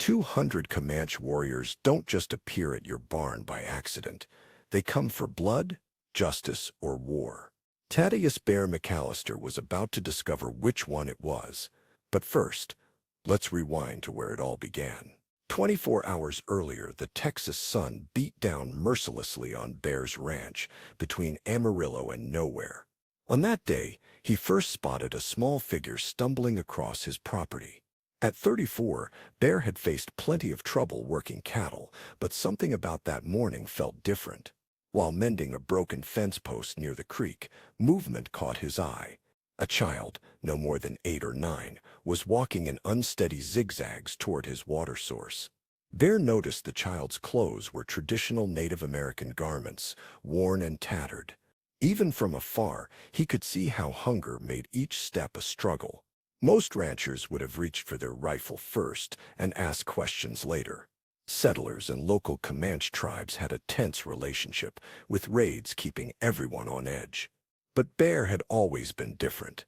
200 Comanche warriors don't just appear at your barn by accident. They come for blood, justice, or war. Thaddeus Bear McAllister was about to discover which one it was. But first, let's rewind to where it all began. 24 hours earlier, the Texas sun beat down mercilessly on Bear's ranch between Amarillo and Nowhere. On that day, he first spotted a small figure stumbling across his property. At 34, Bear had faced plenty of trouble working cattle, but something about that morning felt different. While mending a broken fence post near the creek, movement caught his eye. A child, no more than 8 or 9, was walking in unsteady zigzags toward his water source. Bear noticed the child's clothes were traditional Native American garments, worn and tattered. Even from afar, he could see how hunger made each step a struggle. Most ranchers would have reached for their rifle first and asked questions later. Settlers and local Comanche tribes had a tense relationship, with raids keeping everyone on edge. But Bear had always been different,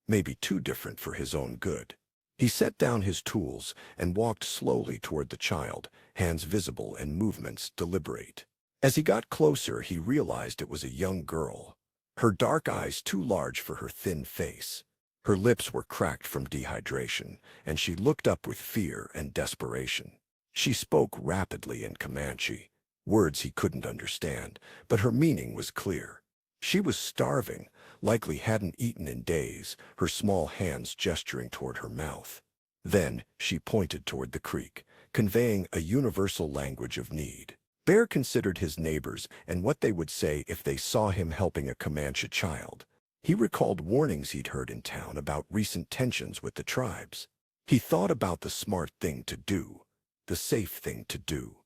maybe too different for his own good. He set down his tools and walked slowly toward the child, hands visible and movements deliberate. As he got closer, he realized it was a young girl, her dark eyes too large for her thin face. Her lips were cracked from dehydration, and she looked up with fear and desperation. She spoke rapidly in Comanche, words he couldn't understand, but her meaning was clear. She was starving, likely hadn't eaten in days, her small hands gesturing toward her mouth. Then she pointed toward the creek, conveying a universal language of need. Bear considered his neighbors and what they would say if they saw him helping a Comanche child. He recalled warnings he'd heard in town about recent tensions with the tribes. He thought about the smart thing to do, the safe thing to do.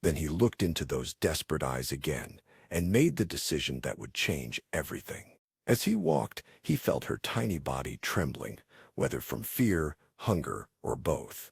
Then he looked into those desperate eyes again and made the decision that would change everything. As he walked, he felt her tiny body trembling, whether from fear, hunger, or both.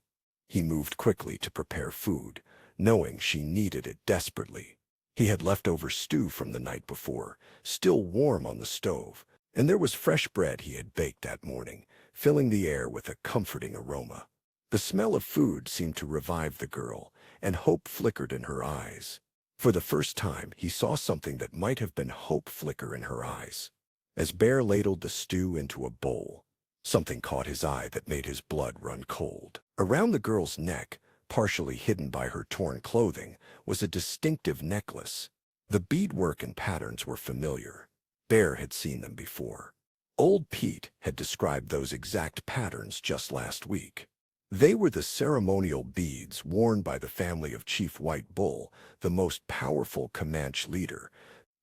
He moved quickly to prepare food, knowing she needed it desperately. He had leftover stew from the night before, still warm on the stove, and there was fresh bread he had baked that morning, filling the air with a comforting aroma. The smell of food seemed to revive the girl, and hope flickered in her eyes. For the first time, he saw something that might have been hope flicker in her eyes. As Bear ladled the stew into a bowl, something caught his eye that made his blood run cold. Around the girl's neck, partially hidden by her torn clothing, was a distinctive necklace. The beadwork and patterns were familiar. Bear had seen them before. Old Pete had described those exact patterns just last week. They were the ceremonial beads worn by the family of Chief White Bull, the most powerful Comanche leader.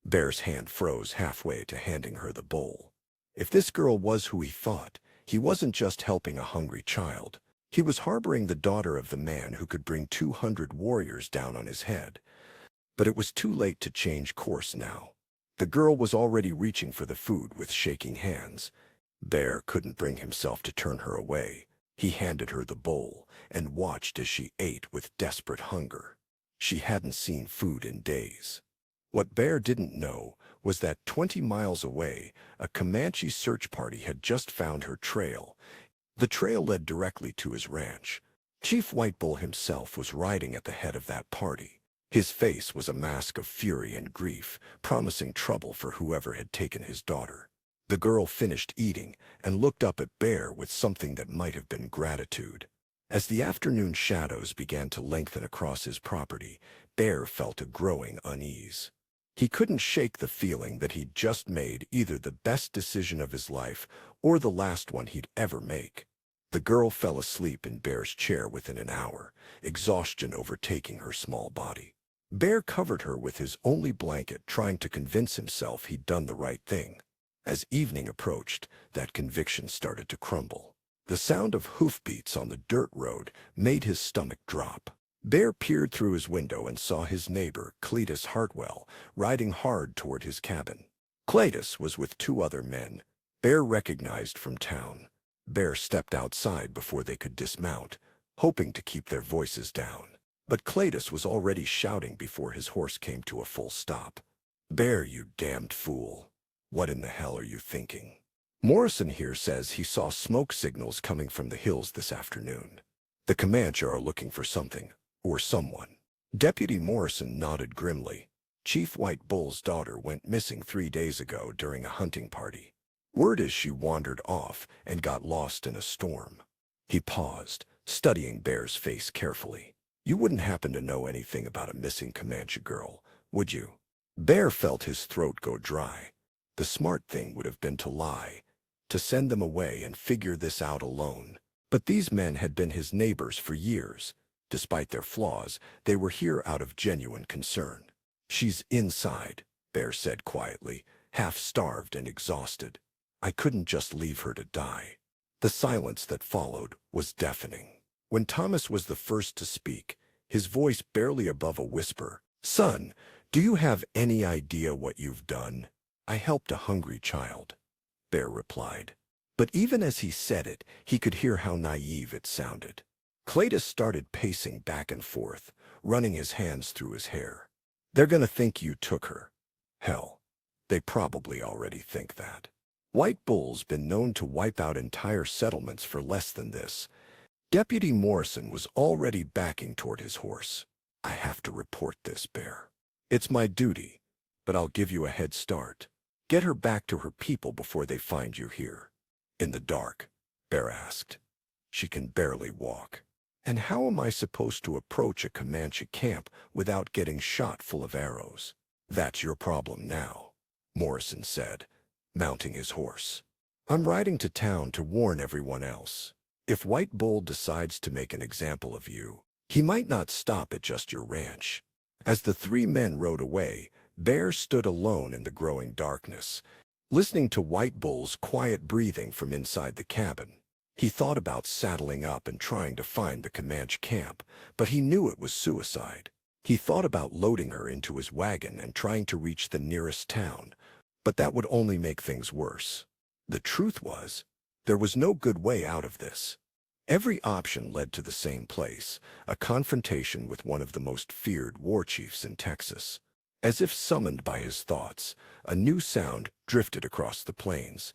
Bear's hand froze halfway to handing her the bowl. If this girl was who he thought, he wasn't just helping a hungry child. He was harboring the daughter of the man who could bring 200 warriors down on his head. But it was too late to change course now. The girl was already reaching for the food with shaking hands. Bear couldn't bring himself to turn her away. He handed her the bowl and watched as she ate with desperate hunger. She hadn't seen food in days. What Bear didn't know was that 20 miles away, a Comanche search party had just found her trail. The trail led directly to his ranch. Chief White Bull himself was riding at the head of that party. His face was a mask of fury and grief, promising trouble for whoever had taken his daughter. The girl finished eating and looked up at Bear with something that might have been gratitude. As the afternoon shadows began to lengthen across his property, Bear felt a growing unease. He couldn't shake the feeling that he'd just made either the best decision of his life or the last one he'd ever make. The girl fell asleep in Bear's chair within an hour, exhaustion overtaking her small body. Bear covered her with his only blanket, trying to convince himself he'd done the right thing. As evening approached, that conviction started to crumble. The sound of hoofbeats on the dirt road made his stomach drop. Bear peered through his window and saw his neighbor, Cletus Hartwell, riding hard toward his cabin. Cletus was with 2 other men, Bear recognized from town. Bear stepped outside before they could dismount, hoping to keep their voices down. But Cletus was already shouting before his horse came to a full stop. "Bear, you damned fool. What in the hell are you thinking? Morrison here says he saw smoke signals coming from the hills this afternoon." The Comanche are looking for something, or someone. Deputy Morrison nodded grimly. Chief White Bull's daughter went missing 3 days ago during a hunting party. Word is she wandered off and got lost in a storm. He paused, studying Bear's face carefully. You wouldn't happen to know anything about a missing Comanche girl, would you? Bear felt his throat go dry. The smart thing would have been to lie, to send them away and figure this out alone. But these men had been his neighbors for years. Despite their flaws, they were here out of genuine concern. She's inside, Bear said quietly, half-starved and exhausted. I couldn't just leave her to die. The silence that followed was deafening. When Thomas was the first to speak, his voice barely above a whisper, "Son, do you have any idea what you've done?" "I helped a hungry child," Bear replied. But even as he said it, he could hear how naive it sounded. Cletus started pacing back and forth, running his hands through his hair. "They're gonna think you took her." "Hell, they probably already think that. White Bull's been known to wipe out entire settlements for less than this." Deputy Morrison was already backing toward his horse. "I have to report this, Bear. It's my duty, but I'll give you a head start. Get her back to her people before they find you here." "In the dark?" Bear asked. "She can barely walk. And how am I supposed to approach a Comanche camp without getting shot full of arrows?" "That's your problem now," Morrison said, mounting his horse. "I'm riding to town to warn everyone else. If White Bull decides to make an example of you, he might not stop at just your ranch." As the three men rode away, Bear stood alone in the growing darkness, listening to White Bull's quiet breathing from inside the cabin. He thought about saddling up and trying to find the Comanche camp, but he knew it was suicide. He thought about loading her into his wagon and trying to reach the nearest town, but that would only make things worse. The truth was, there was no good way out of this. Every option led to the same place, a confrontation with one of the most feared war chiefs in Texas. As if summoned by his thoughts, a new sound drifted across the plains,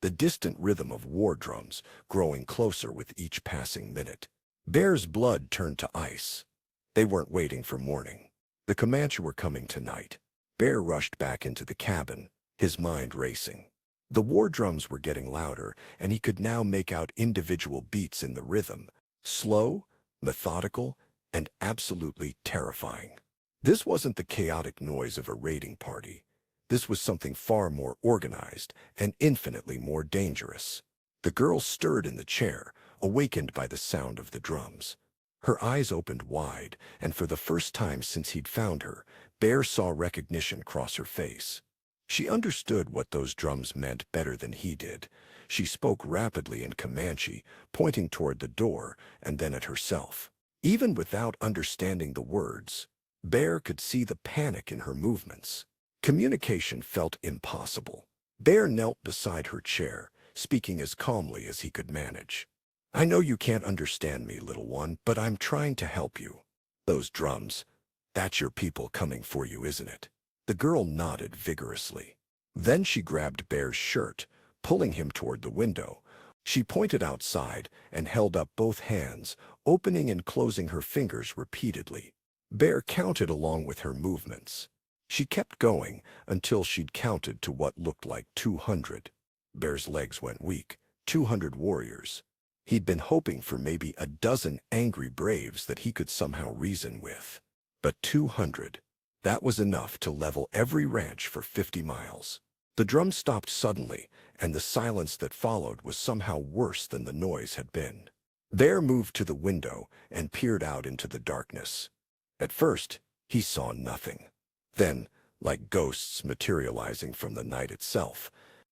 the distant rhythm of war drums growing closer with each passing minute. Bear's blood turned to ice. They weren't waiting for morning. The Comanche were coming tonight. Bear rushed back into the cabin, his mind racing. The war drums were getting louder, and he could now make out individual beats in the rhythm, slow, methodical, and absolutely terrifying. This wasn't the chaotic noise of a raiding party. This was something far more organized and infinitely more dangerous. The girl stirred in the chair, awakened by the sound of the drums. Her eyes opened wide, and for the first time since he'd found her, Bear saw recognition cross her face. She understood what those drums meant better than he did. She spoke rapidly in Comanche, pointing toward the door and then at herself. Even without understanding the words, Bear could see the panic in her movements. Communication felt impossible. Bear knelt beside her chair, speaking as calmly as he could manage. "I know you can't understand me, little one, but I'm trying to help you. Those drums, that's your people coming for you, isn't it?" The girl nodded vigorously. Then she grabbed Bear's shirt, pulling him toward the window. She pointed outside and held up both hands, opening and closing her fingers repeatedly. Bear counted along with her movements. She kept going until she'd counted to what looked like 200. Bear's legs went weak. 200 warriors. He'd been hoping for maybe a dozen angry braves that he could somehow reason with. But 200. That was enough to level every ranch for 50 miles. The drum stopped suddenly, and the silence that followed was somehow worse than the noise had been. Bear moved to the window and peered out into the darkness. At first, he saw nothing. Then, like ghosts materializing from the night itself,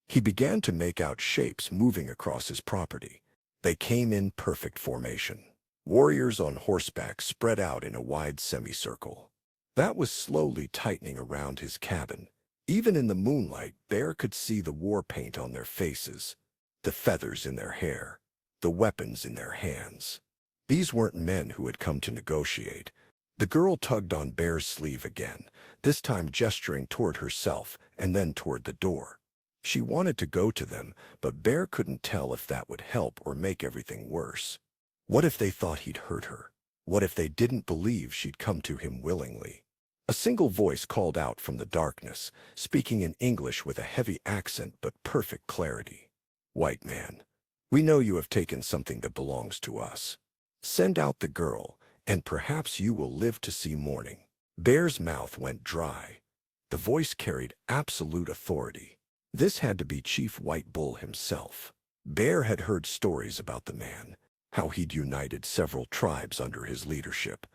he began to make out shapes moving across his property. They came in perfect formation. Warriors on horseback spread out in a wide semicircle. That was slowly tightening around his cabin. Even in the moonlight, Bear could see the war paint on their faces, the feathers in their hair, the weapons in their hands. These weren't men who had come to negotiate. The girl tugged on Bear's sleeve again, this time gesturing toward herself and then toward the door. She wanted to go to them, but Bear couldn't tell if that would help or make everything worse. What if they thought he'd hurt her? What if they didn't believe she'd come to him willingly? A single voice called out from the darkness, speaking in English with a heavy accent but perfect clarity. "White man, we know you have taken something that belongs to us. Send out the girl, and perhaps you will live to see morning." Bear's mouth went dry. The voice carried absolute authority. This had to be Chief White Bull himself. Bear had heard stories about the man, how he'd united several tribes under his leadership,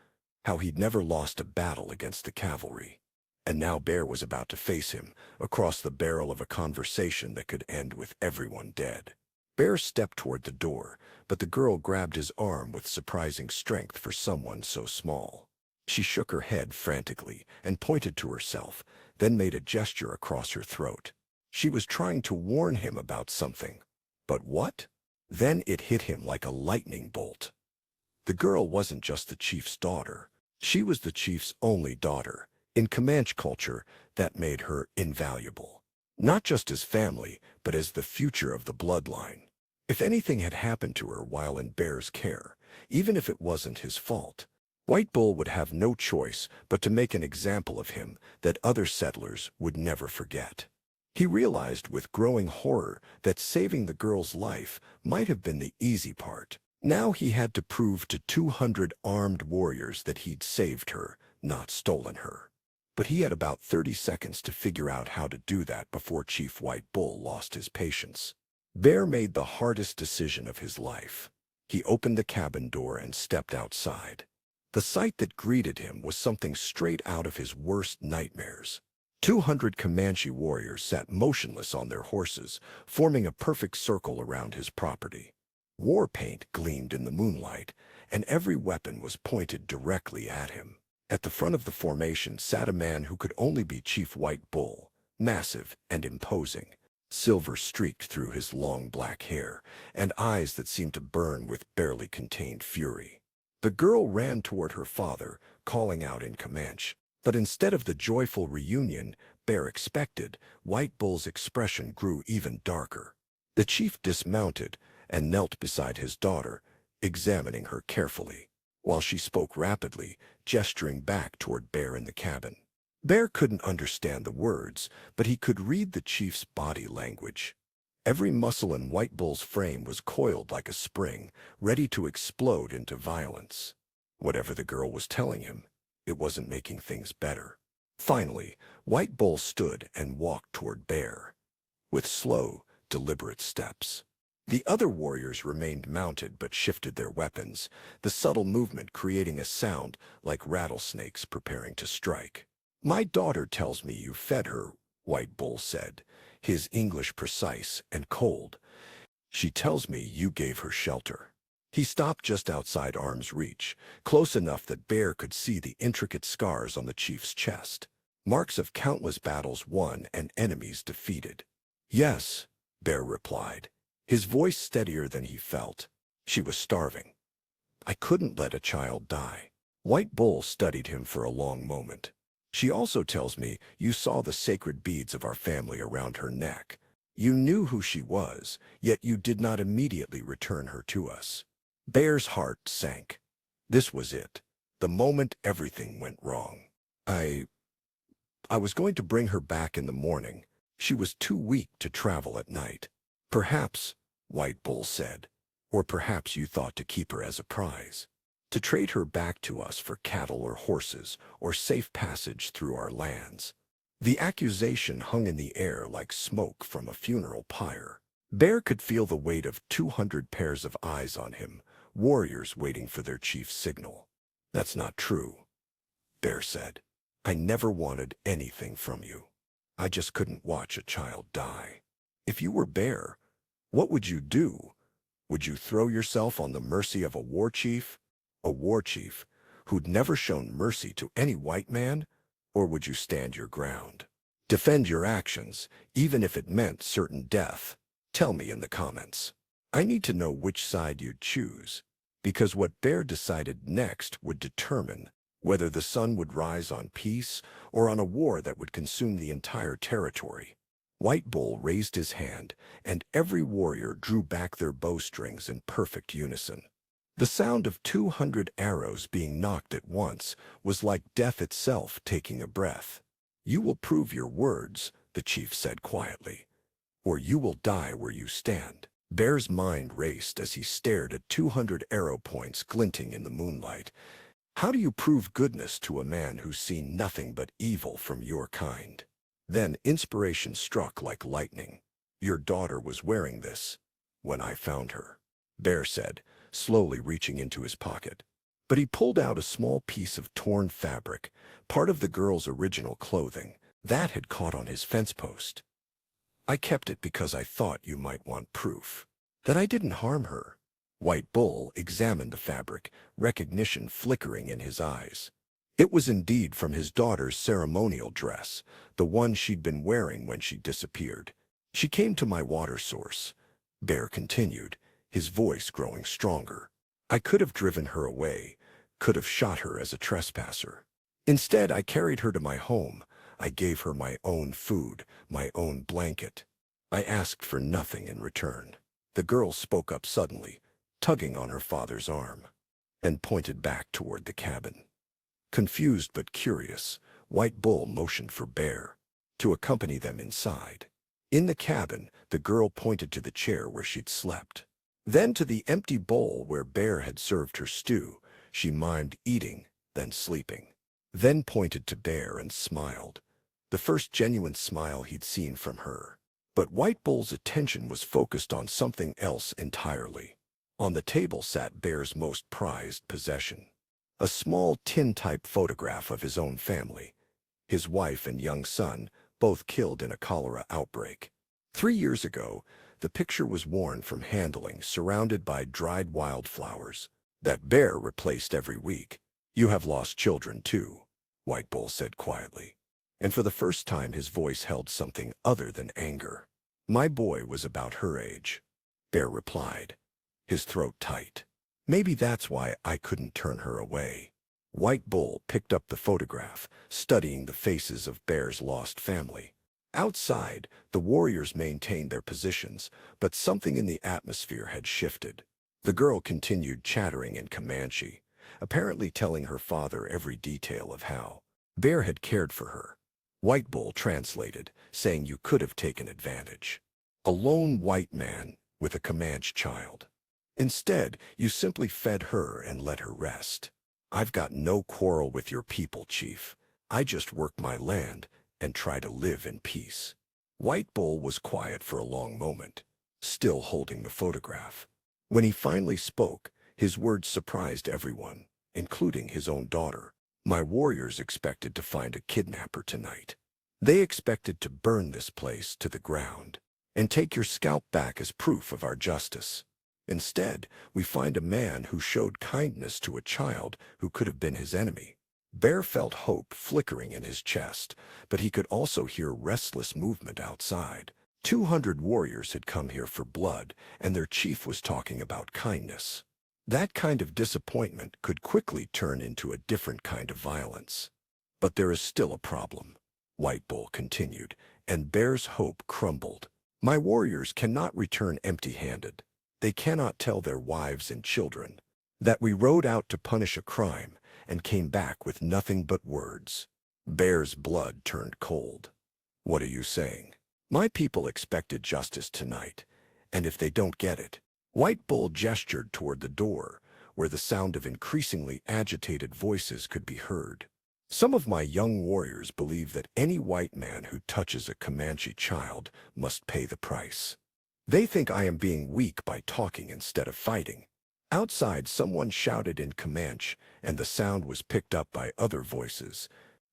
how he'd never lost a battle against the cavalry. And now Bear was about to face him, across the barrel of a conversation that could end with everyone dead. Bear stepped toward the door, but the girl grabbed his arm with surprising strength for someone so small. She shook her head frantically and pointed to herself, then made a gesture across her throat. She was trying to warn him about something. But what? Then it hit him like a lightning bolt. The girl wasn't just the chief's daughter. She was the chief's only daughter. In Comanche culture, that made her invaluable. Not just as family, but as the future of the bloodline. If anything had happened to her while in Bear's care, even if it wasn't his fault, White Bull would have no choice but to make an example of him that other settlers would never forget. He realized with growing horror that saving the girl's life might have been the easy part. Now he had to prove to 200 armed warriors that he'd saved her, not stolen her. But he had about 30 seconds to figure out how to do that before Chief White Bull lost his patience. Bear made the hardest decision of his life. He opened the cabin door and stepped outside. The sight that greeted him was something straight out of his worst nightmares. 200 Comanche warriors sat motionless on their horses, forming a perfect circle around his property. War paint gleamed in the moonlight, and every weapon was pointed directly at him. At the front of the formation sat a man who could only be Chief White Bull, massive and imposing, silver streaked through his long black hair, and eyes that seemed to burn with barely contained fury. The girl ran toward her father, calling out in Comanche. But instead of the joyful reunion Bear expected, White Bull's expression grew even darker. The chief dismounted and knelt beside his daughter, examining her carefully, while she spoke rapidly, gesturing back toward Bear in the cabin. Bear couldn't understand the words, but he could read the chief's body language. Every muscle in White Bull's frame was coiled like a spring, ready to explode into violence. Whatever the girl was telling him, it wasn't making things better. Finally, White Bull stood and walked toward Bear, with slow, deliberate steps. The other warriors remained mounted but shifted their weapons, the subtle movement creating a sound like rattlesnakes preparing to strike. "My daughter tells me you fed her," White Bull said, his English precise and cold. "She tells me you gave her shelter." He stopped just outside arm's reach, close enough that Bear could see the intricate scars on the chief's chest, marks of countless battles won and enemies defeated. "Yes," Bear replied, his voice steadier than he felt. "She was starving. I couldn't let a child die." White Bull studied him for a long moment. "She also tells me you saw the sacred beads of our family around her neck. You knew who she was, yet you did not immediately return her to us." Bear's heart sank. This was it, the moment everything went wrong. I was going to bring her back in the morning. She was too weak to travel at night." "Perhaps," White Bull said, "or perhaps you thought to keep her as a prize, to trade her back to us for cattle or horses or safe passage through our lands." The accusation hung in the air like smoke from a funeral pyre. Bear could feel the weight of 200 pairs of eyes on him, warriors waiting for their chief's signal. "That's not true," Bear said. "I never wanted anything from you. I just couldn't watch a child die." "If you were Bear, what would you do? Would you throw yourself on the mercy of a war chief? A war chief who'd never shown mercy to any white man? Or would you stand your ground? Defend your actions, even if it meant certain death? Tell me in the comments. I need to know which side you'd choose, because what Bear decided next would determine whether the sun would rise on peace or on a war that would consume the entire territory. White Bull raised his hand, and every warrior drew back their bowstrings in perfect unison. The sound of 200 arrows being knocked at once was like death itself taking a breath. "You will prove your words," the chief said quietly, "or you will die where you stand." Bear's mind raced as he stared at 200 arrow points glinting in the moonlight. How do you prove goodness to a man who's seen nothing but evil from your kind? Then inspiration struck like lightning. "Your daughter was wearing this when I found her," Bear said, slowly reaching into his pocket. But he pulled out a small piece of torn fabric, part of the girl's original clothing, that had caught on his fence post. "I kept it because I thought you might want proof that I didn't harm her." White Bull examined the fabric, recognition flickering in his eyes. It was indeed from his daughter's ceremonial dress, the one she'd been wearing when she disappeared. "She came to my water source," Bear continued, his voice growing stronger. "I could have driven her away, could have shot her as a trespasser. Instead, I carried her to my home. I gave her my own food, my own blanket. I asked for nothing in return." The girl spoke up suddenly, tugging on her father's arm, and pointed back toward the cabin. Confused but curious, White Bull motioned for Bear to accompany them inside. In the cabin, the girl pointed to the chair where she'd slept. Then to the empty bowl where Bear had served her stew. She mimed eating, then sleeping. Then pointed to Bear and smiled, the first genuine smile he'd seen from her. But White Bull's attention was focused on something else entirely. On the table sat Bear's most prized possession, a small tin-type photograph of his own family, his wife and young son, both killed in a cholera outbreak. 3 years ago, the picture was worn from handling, surrounded by dried wildflowers that Bear replaced every week. "You have lost children, too," White Bull said quietly, and for the first time his voice held something other than anger. "My boy was about her age," Bear replied, his throat tight. "Maybe that's why I couldn't turn her away." White Bull picked up the photograph, studying the faces of Bear's lost family. Outside, the warriors maintained their positions, but something in the atmosphere had shifted. The girl continued chattering in Comanche, apparently telling her father every detail of how Bear had cared for her. White Bull translated, saying you could have taken advantage. A lone white man with a Comanche child. Instead, you simply fed her and let her rest. "I've got no quarrel with your people, Chief. I just work my land and try to live in peace." White Bull was quiet for a long moment, still holding the photograph. When he finally spoke, his words surprised everyone, including his own daughter. "My warriors expected to find a kidnapper tonight. They expected to burn this place to the ground and take your scalp back as proof of our justice. Instead, we find a man who showed kindness to a child who could have been his enemy." Bear felt hope flickering in his chest, but he could also hear restless movement outside. 200 warriors had come here for blood, and their chief was talking about kindness. That kind of disappointment could quickly turn into a different kind of violence. "But there is still a problem," White Bull continued, and Bear's hope crumbled. "My warriors cannot return empty-handed. They cannot tell their wives and children that we rode out to punish a crime and came back with nothing but words." Bear's blood turned cold. "What are you saying?" "My people expected justice tonight, and if they don't get it..." White Bull gestured toward the door, where the sound of increasingly agitated voices could be heard. "Some of my young warriors believe that any white man who touches a Comanche child must pay the price. They think I am being weak by talking instead of fighting." Outside, someone shouted in Comanche, and the sound was picked up by other voices.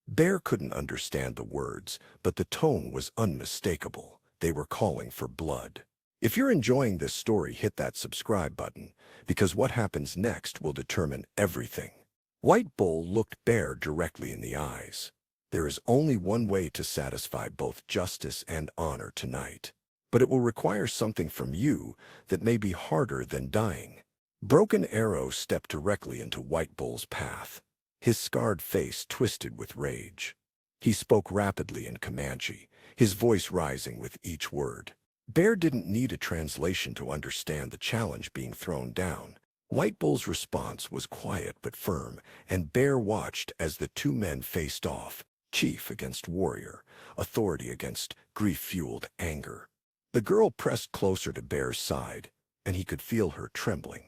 Bear couldn't understand the words, but the tone was unmistakable. They were calling for blood. If you're enjoying this story, hit that subscribe button, because what happens next will determine everything. White Bull looked Bear directly in the eyes. "There is only one way to satisfy both justice and honor tonight, but it will require something from you that may be harder than dying." Broken Arrow stepped directly into White Bull's path, his scarred face twisted with rage. He spoke rapidly in Comanche, his voice rising with each word. Bear didn't need a translation to understand the challenge being thrown down. White Bull's response was quiet but firm, and Bear watched as the two men faced off, chief against warrior, authority against grief-fueled anger. The girl pressed closer to Bear's side, and he could feel her trembling.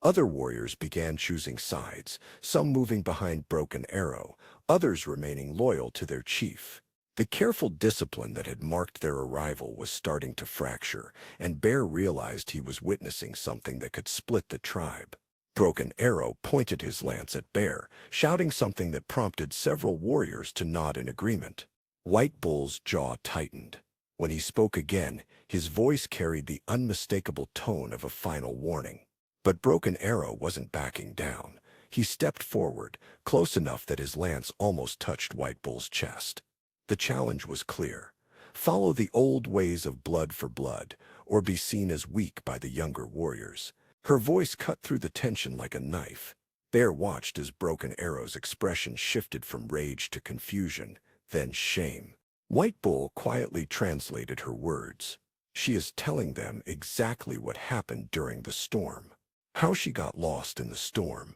Other warriors began choosing sides, some moving behind Broken Arrow, others remaining loyal to their chief. The careful discipline that had marked their arrival was starting to fracture, and Bear realized he was witnessing something that could split the tribe. Broken Arrow pointed his lance at Bear, shouting something that prompted several warriors to nod in agreement. White Bull's jaw tightened. When he spoke again, his voice carried the unmistakable tone of a final warning. But Broken Arrow wasn't backing down. He stepped forward, close enough that his lance almost touched White Bull's chest. The challenge was clear. Follow the old ways of blood for blood, or be seen as weak by the younger warriors. Her voice cut through the tension like a knife. Bear watched as Broken Arrow's expression shifted from rage to confusion, then shame. White Bull quietly translated her words. She is telling them exactly what happened during the storm. How she got lost in the storm.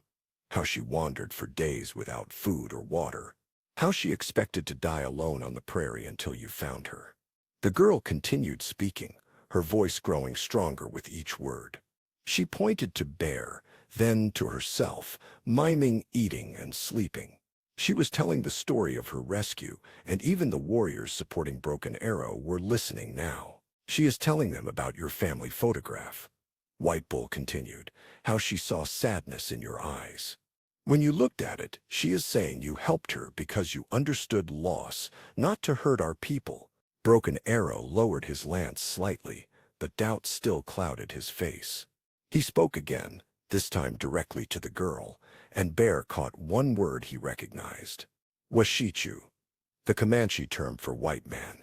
How she wandered for days without food or water. How she expected to die alone on the prairie until you found her. The girl continued speaking, her voice growing stronger with each word. She pointed to Bear, then to herself, miming eating and sleeping. She was telling the story of her rescue, and even the warriors supporting Broken Arrow were listening now. She is telling them about your family photograph. White Bull continued, how she saw sadness in your eyes. When you looked at it, she is saying you helped her because you understood loss, not to hurt our people. Broken Arrow lowered his lance slightly, but doubt still clouded his face. He spoke again, this time directly to the girl, and Bear caught one word he recognized. Washichu, the Comanche term for white man,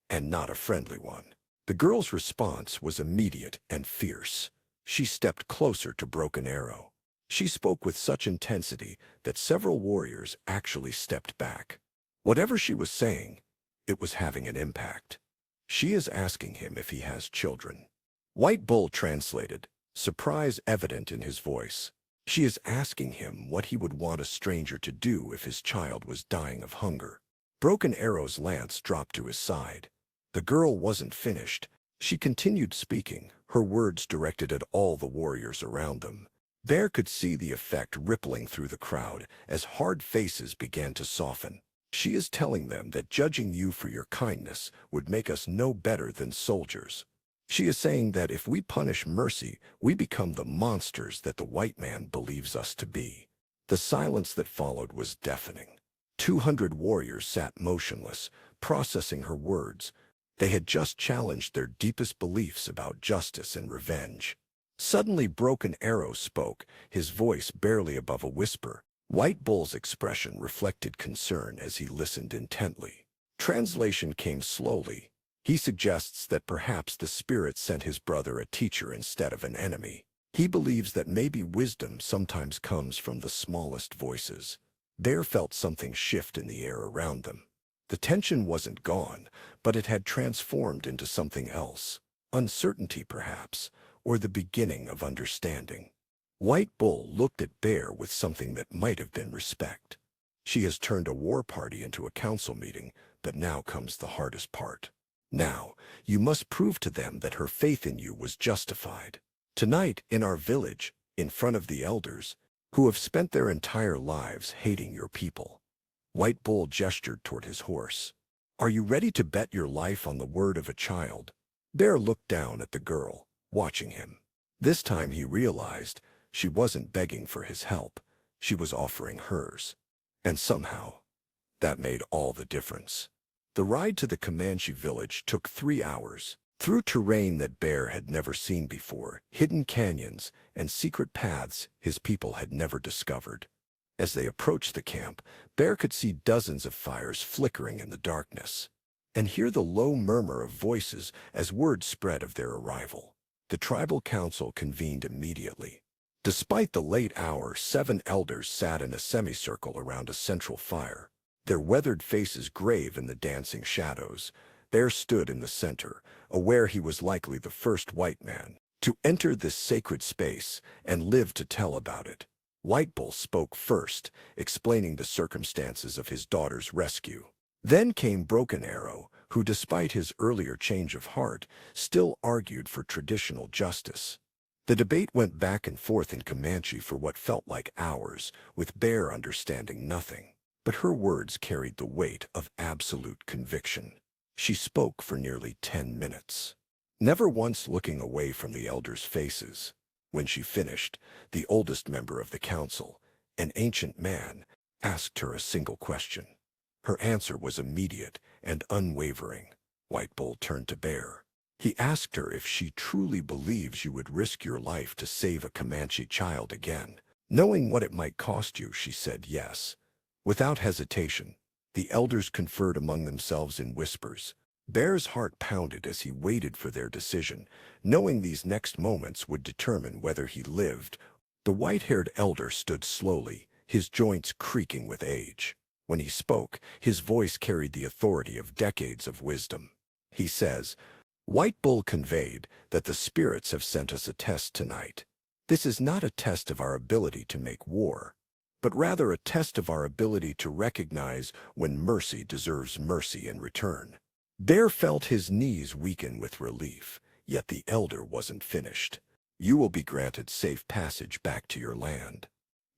and not a friendly one. The girl's response was immediate and fierce. She stepped closer to Broken Arrow. She spoke with such intensity that several warriors actually stepped back. Whatever she was saying, it was having an impact. She is asking him if he has children. White Bull translated, surprise evident in his voice. She is asking him what he would want a stranger to do if his child was dying of hunger. Broken Arrow's lance dropped to his side. The girl wasn't finished. She continued speaking, her words directed at all the warriors around them. Bear could see the effect rippling through the crowd as hard faces began to soften. She is telling them that judging you for your kindness would make us no better than soldiers. She is saying that if we punish mercy, we become the monsters that the white man believes us to be. The silence that followed was deafening. 200 warriors sat motionless, processing her words. They had just challenged their deepest beliefs about justice and revenge. Suddenly Broken Arrow spoke, his voice barely above a whisper. White Bull's expression reflected concern as he listened intently. Translation came slowly. He suggests that perhaps the spirit sent his brother a teacher instead of an enemy. He believes that maybe wisdom sometimes comes from the smallest voices. Bear felt something shift in the air around them. The tension wasn't gone, but it had transformed into something else. Uncertainty, perhaps, or the beginning of understanding. White Bull looked at Bear with something that might have been respect. She has turned a war party into a council meeting, but now comes the hardest part. Now, you must prove to them that her faith in you was justified. Tonight, in our village, in front of the elders, who have spent their entire lives hating your people. White Bull gestured toward his horse. Are you ready to bet your life on the word of a child? Bear looked down at the girl, watching him. This time he realized she wasn't begging for his help. She was offering hers. And somehow, that made all the difference. The ride to the Comanche village took 3 hours, through terrain that Bear had never seen before, hidden canyons and secret paths his people had never discovered. As they approached the camp, Bear could see dozens of fires flickering in the darkness, and hear the low murmur of voices as word spread of their arrival. The tribal council convened immediately. Despite the late hour, 7 elders sat in a semicircle around a central fire, their weathered faces grave in the dancing shadows. Bear stood in the center, aware he was likely the first white man to enter this sacred space and live to tell about it. White Bull spoke first, explaining the circumstances of his daughter's rescue. Then came Broken Arrow, who, despite his earlier change of heart, still argued for traditional justice. The debate went back and forth in Comanche for what felt like hours, with Bear understanding nothing. But her words carried the weight of absolute conviction. She spoke for nearly 10 minutes, never once looking away from the elders' faces. When she finished, the oldest member of the council, an ancient man, asked her a single question. Her answer was immediate and unwavering. White Bull turned to Bear. He asked her if she truly believes you would risk your life to save a Comanche child again. Knowing what it might cost you, she said yes. Without hesitation, the elders conferred among themselves in whispers. Bear's heart pounded as he waited for their decision, knowing these next moments would determine whether he lived. The white-haired elder stood slowly, his joints creaking with age. When he spoke, his voice carried the authority of decades of wisdom. He says, "White Bull conveyed that the spirits have sent us a test tonight. This is not a test of our ability to make war, but rather a test of our ability to recognize when mercy deserves mercy in return." Bear felt his knees weaken with relief, yet the elder wasn't finished. "You will be granted safe passage back to your land.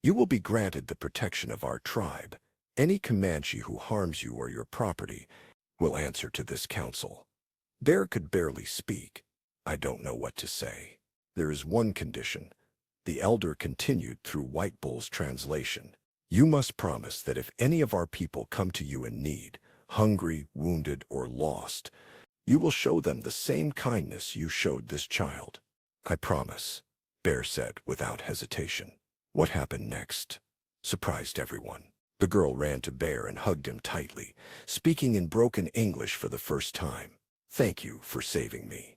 You will be granted the protection of our tribe. Any Comanche who harms you or your property will answer to this council." Bear could barely speak. "I don't know what to say. There is one condition," the elder continued through White Bull's translation. "You must promise that if any of our people come to you in need, hungry, wounded, or lost, you will show them the same kindness you showed this child." "I promise," Bear said without hesitation. What happened next surprised everyone. The girl ran to Bear and hugged him tightly, speaking in broken English for the first time. "Thank you for saving me.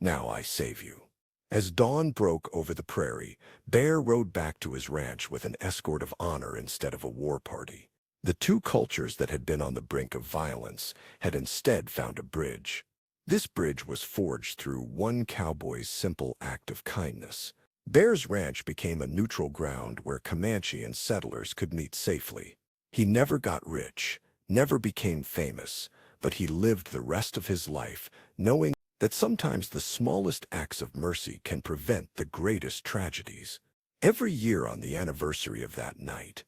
Now I save you." As dawn broke over the prairie, Bear rode back to his ranch with an escort of honor instead of a war party. The two cultures that had been on the brink of violence had instead found a bridge. This bridge was forged through one cowboy's simple act of kindness. Bear's ranch became a neutral ground where Comanche and settlers could meet safely. He never got rich, never became famous, but he lived the rest of his life knowing that sometimes the smallest acts of mercy can prevent the greatest tragedies. Every year on the anniversary of that night,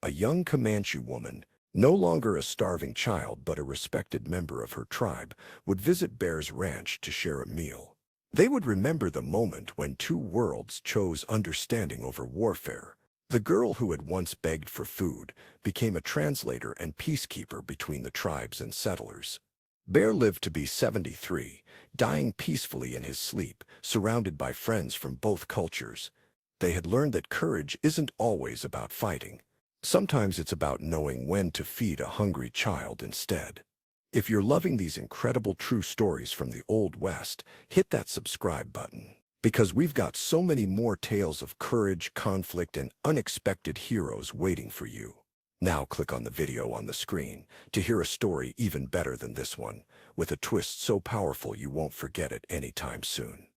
a young Comanche woman, no longer a starving child but a respected member of her tribe, would visit Bear's ranch to share a meal. They would remember the moment when two worlds chose understanding over warfare. The girl who had once begged for food became a translator and peacekeeper between the tribes and settlers. Bear lived to be 73, dying peacefully in his sleep, surrounded by friends from both cultures. They had learned that courage isn't always about fighting. Sometimes it's about knowing when to feed a hungry child instead. If you're loving these incredible true stories from the Old West, hit that subscribe button, because we've got so many more tales of courage, conflict, and unexpected heroes waiting for you. Now click on the video on the screen to hear a story even better than this one, with a twist so powerful you won't forget it anytime soon.